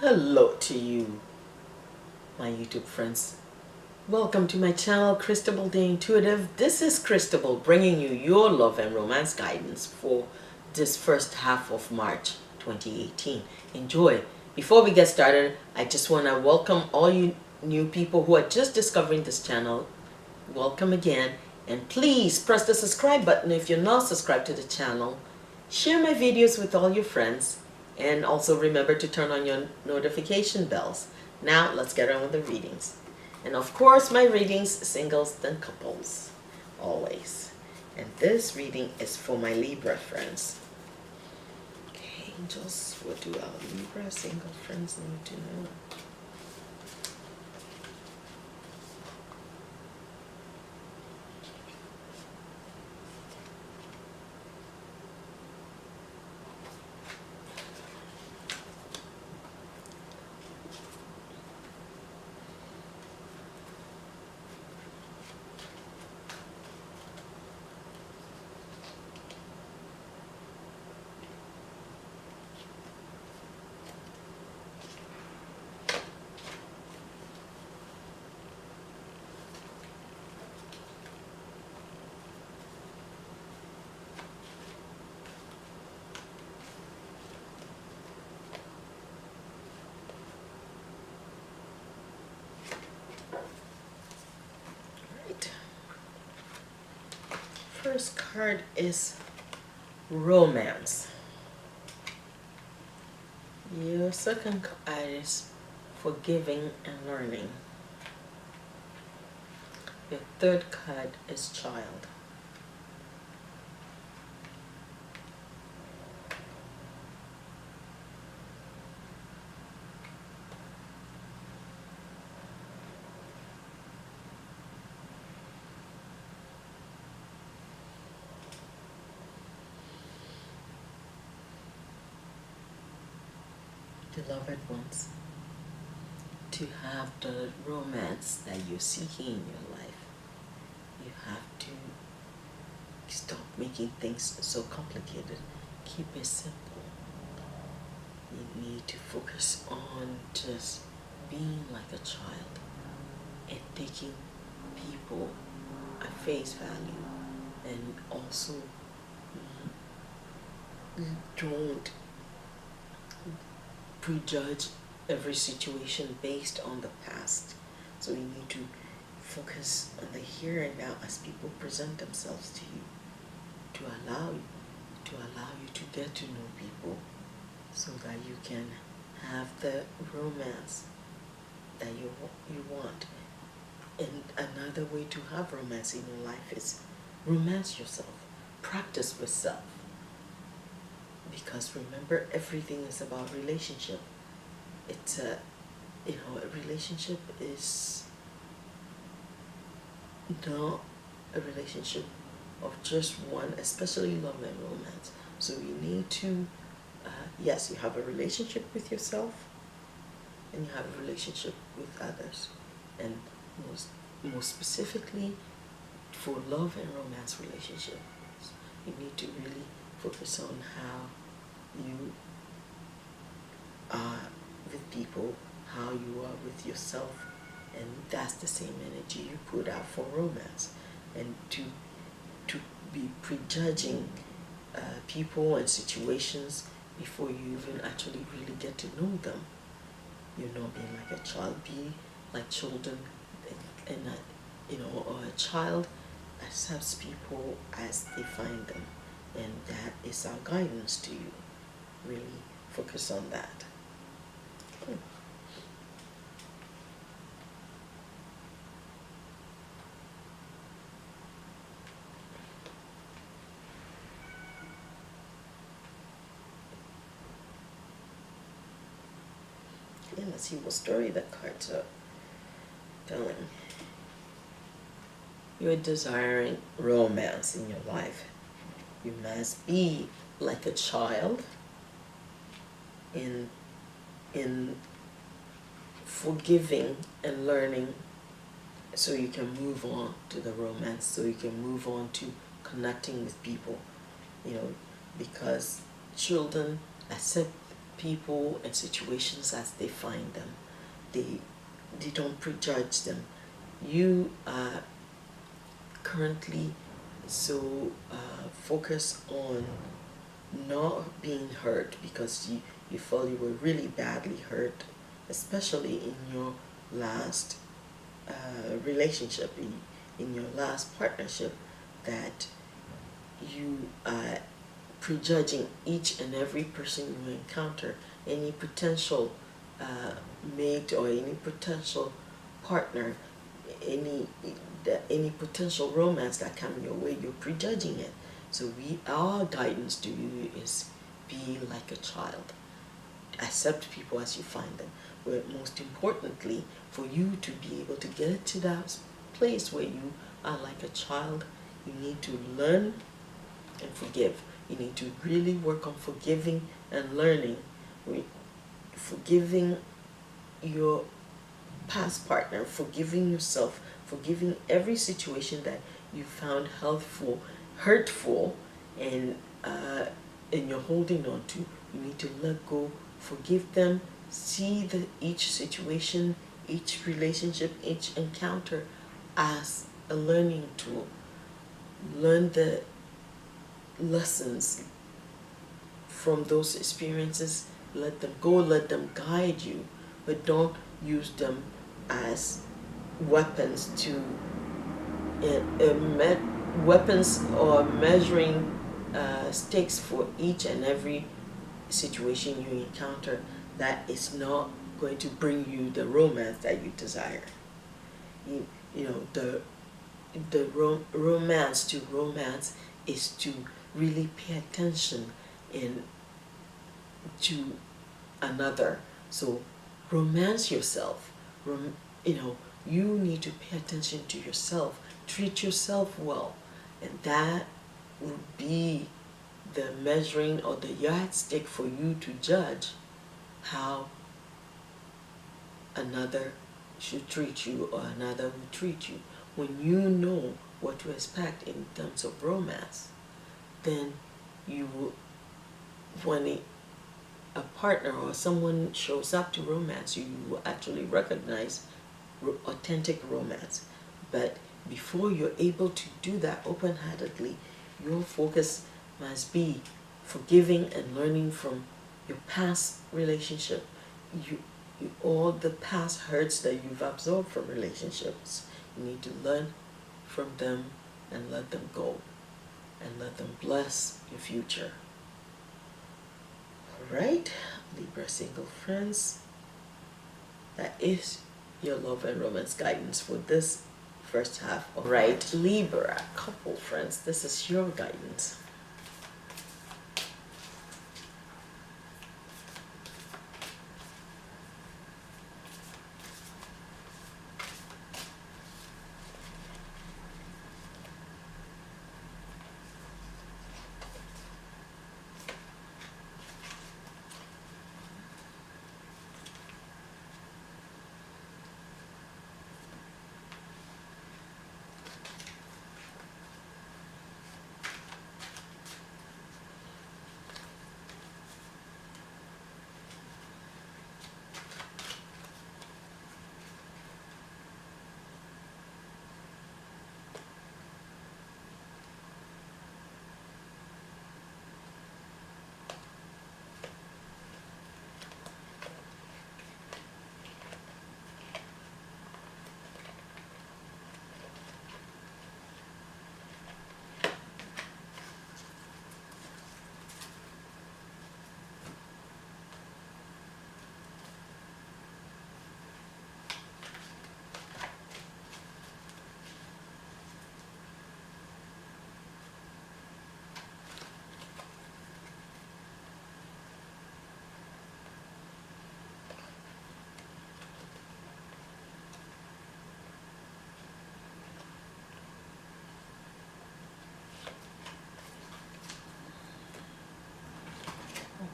Hello to you, my YouTube friends. Welcome to my channel, Cristabelle the Intuitive. This is Cristabelle bringing you your love and romance guidance for this first half of March 2018. Enjoy. Before we get started, I just want to welcome all you new people who are just discovering this channel. Welcome again, and please press the subscribe button if you're not subscribed to the channel. Share my videos with all your friends. And also remember to turn on your notification bells. Now let's get on with the readings. And of course my readings, singles then couples, always. And this reading is for my Libra friends. Okay, angels, what do our Libra single friends need to know? First card is romance. Your second card is forgiving and learning. Your third card is child. Beloved ones, to have the romance that you're seeking in your life, you have to stop making things so complicated. Keep it simple. You need to focus on just being like a child and taking people at face value, and also don't prejudge every situation based on the past. So you need to focus on the here and now as people present themselves to you, to allow you to get to know people, so that you can have the romance that you want. And another way to have romance in your life is romance yourself, practice with self. Because remember, everything is about relationship. It's a relationship is not a relationship of just one, especially love and romance. So you need to, yes, you have a relationship with yourself, and you have a relationship with others. And most specifically, for love and romance relationships, you need to really focus on how you are with people, how you are with yourself, and that's the same energy you put out for romance. And to be prejudging people and situations before you even actually really get to know them. You're not being like a child. Be like children, and or a child accepts people as they find them. And that is our guidance to you. Really focus on that. Yeah, let's see what story the cards are telling. You're desiring romance in your life. You must be like a child in forgiving and learning, so you can move on to the romance, so you can move on to connecting with people, because children accept people and situations as they find them. They don't prejudge them. You are currently so focused on not being hurt because you felt you were really badly hurt, especially in your last relationship, in your last partnership, that you are prejudging each and every person you encounter, any potential mate or any potential partner, any potential romance that comes your way, you're prejudging it. So our guidance to you is be like a child. Accept people as you find them. But most importantly, for you to be able to get to that place where you are like a child, you need to learn and forgive. You need to really work on forgiving and learning. Forgiving your past partner, forgiving yourself, forgiving every situation that you found hurtful, and you're holding on to. You need to let go, forgive them, see each situation, each relationship, each encounter as a learning tool. Learn the lessons from those experiences, let them go, let them guide you, but don't use them as weapons weapons or measuring stakes for each and every situation you encounter that is not going to bring you the romance that you desire. You know, the romance is to really pay attention to another. So romance yourself. You need to pay attention to yourself. Treat yourself well, and that will be the measuring or the yardstick for you to judge how another should treat you or another will treat you. When you know what to expect in terms of romance, then you will, when a partner or someone shows up to romance, you will actually recognize authentic romance. But before you're able to do that open-heartedly, your focus must be forgiving and learning from your past relationship, all the past hurts that you've absorbed from relationships. You need to learn from them and let them go, and let them bless your future. Alright, Libra single friends, that is your love and romance guidance for this first half of March. Libra couple friends, this is your guidance.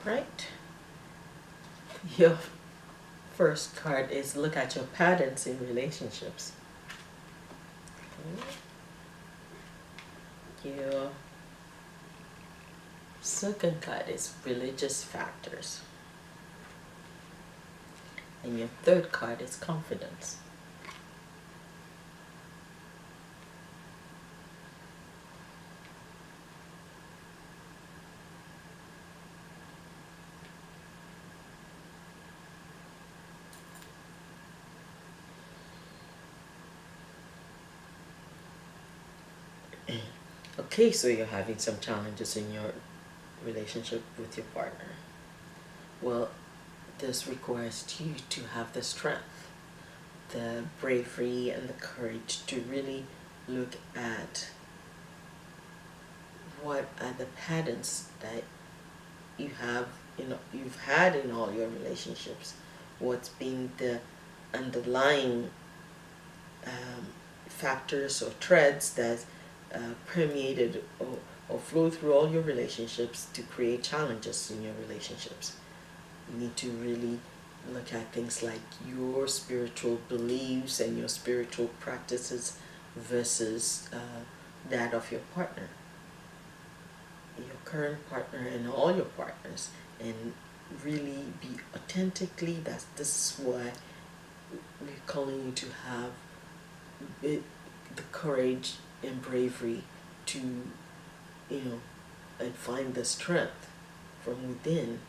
Right. Your first card is look at your patterns in relationships. Okay. Your second card is religious factors. And your third card is confidence. Okay, so you're having some challenges in your relationship with your partner. Well, this requires you to have the strength, the bravery, and the courage to really look at what are the patterns that you've had in all your relationships. What's been the underlying factors or threads that permeated or flow through all your relationships to create challenges in your relationships. You need to really look at things like your spiritual beliefs and your spiritual practices versus that of your partner, your current partner, and all your partners, and really be authentically. This is why we're calling you to have the courage and bravery to, and find the strength from within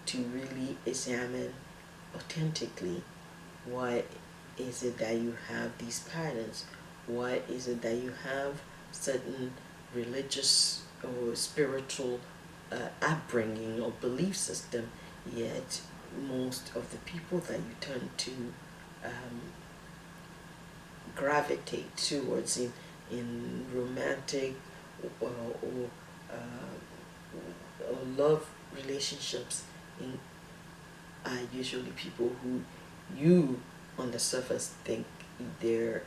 to really examine authentically why is it that you have these patterns, why is it that you have certain religious or spiritual upbringing or belief system, yet most of the people that you tend to gravitate towards in romantic or love relationships are usually people who you on the surface think their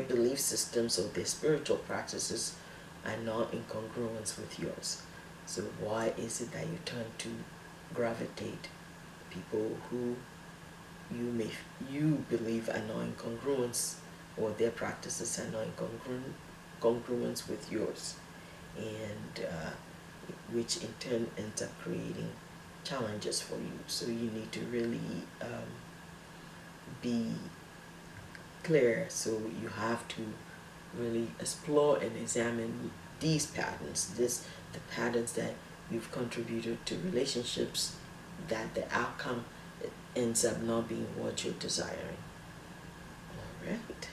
belief systems or their spiritual practices are not in congruence with yours. So why is it that you turn to gravitate people who you believe are not in congruence, or their practices are not in congruence with yours, and which in turn ends up creating challenges for you. So you need to really be clear. So you have to really explore and examine these patterns, the patterns that you've contributed to relationships, that the outcome ends up not being what you're desiring. All right.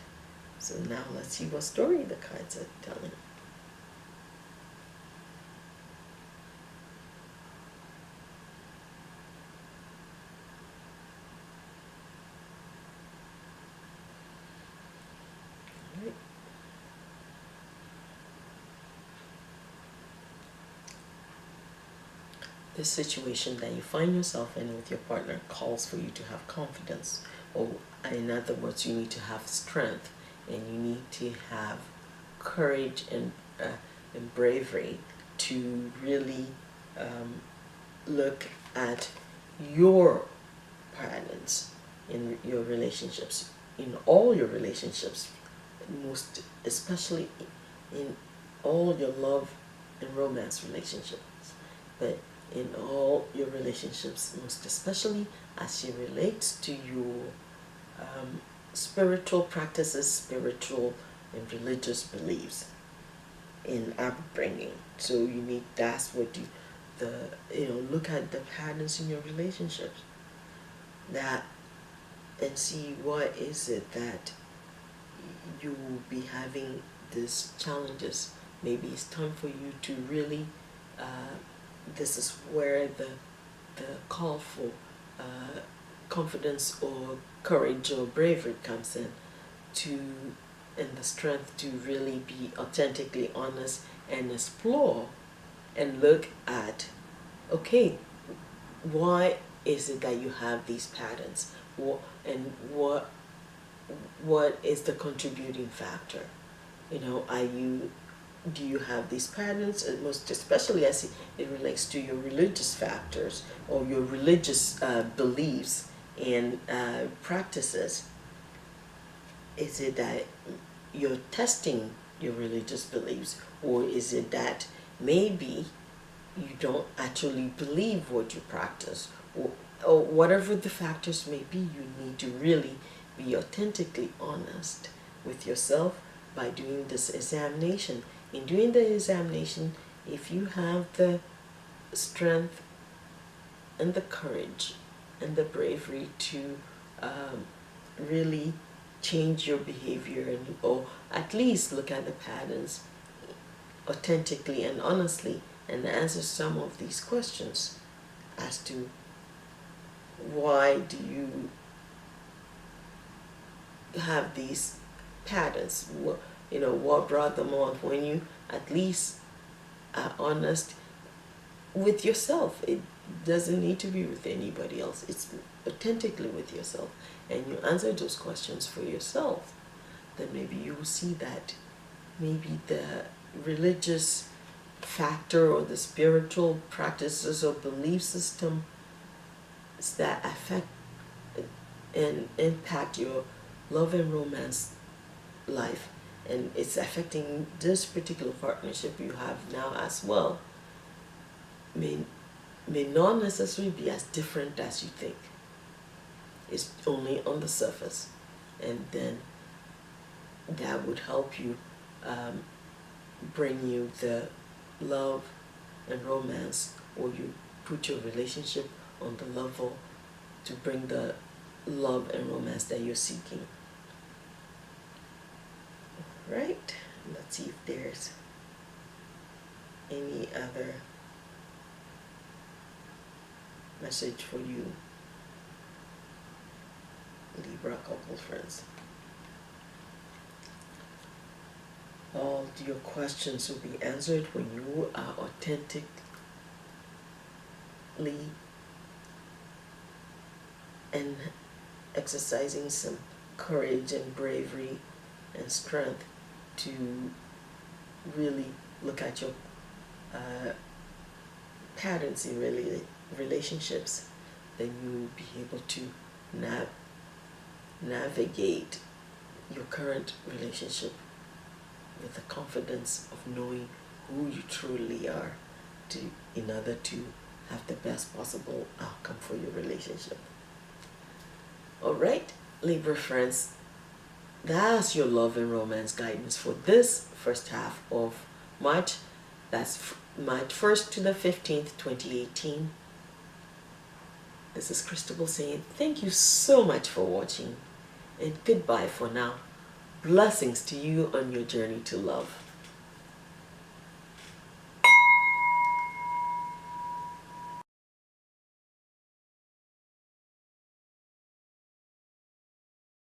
So now let's see what story the cards are telling. The situation that you find yourself in with your partner calls for you to have confidence, or in other words, you need to have strength, and you need to have courage and bravery to really look at your patterns in your relationships, in all your relationships, most especially in all your love and romance relationships, but in all your relationships, most especially as it relates to your spiritual practices, spiritual and religious beliefs in upbringing. So you need, that's what look at the patterns in your relationships, that, and see what is it that you will be having these challenges. Maybe it's time for you to really this is where the call for confidence or courage or bravery comes in, and the strength to really be authentically honest and explore and look at, okay, why is it that you have these patterns, and what is the contributing factor? Do you have these patterns, and most especially as it relates to your religious factors or your religious beliefs and practices? Is it that you're testing your religious beliefs, or is it that maybe you don't actually believe what you practice, or or whatever the factors may be, you need to really be authentically honest with yourself by doing this examination. In doing the examination, if you have the strength and the courage and the bravery to really change your behavior, and or at least look at the patterns authentically and honestly and answer some of these questions as to why do you have these patterns, what brought them on. When you at least are honest with yourself, it doesn't need to be with anybody else, it's authentically with yourself, and you answer those questions for yourself, then maybe you will see that maybe the religious factor or the spiritual practices or belief system that affect and impact your love and romance life, and it's affecting this particular partnership you have now as well, may not necessarily be as different as you think. It's only on the surface, and then that would help you bring you the love and romance, or you put your relationship on the level to bring the love and romance that you're seeking. Right? Let's see if there's any other message for you, Libra couple friends. All your questions will be answered when you are authentically and exercising some courage and bravery and strength to really look at your patterns in relationships. Then you will be able to navigate your current relationship with the confidence of knowing who you truly are, in order to have the best possible outcome for your relationship. Alright, Libra friends, that's your love and romance guidance for this first half of March. That's March 1st to the 15th, 2018. This is Cristabelle saying thank you so much for watching, and goodbye for now. Blessings to you on your journey to love.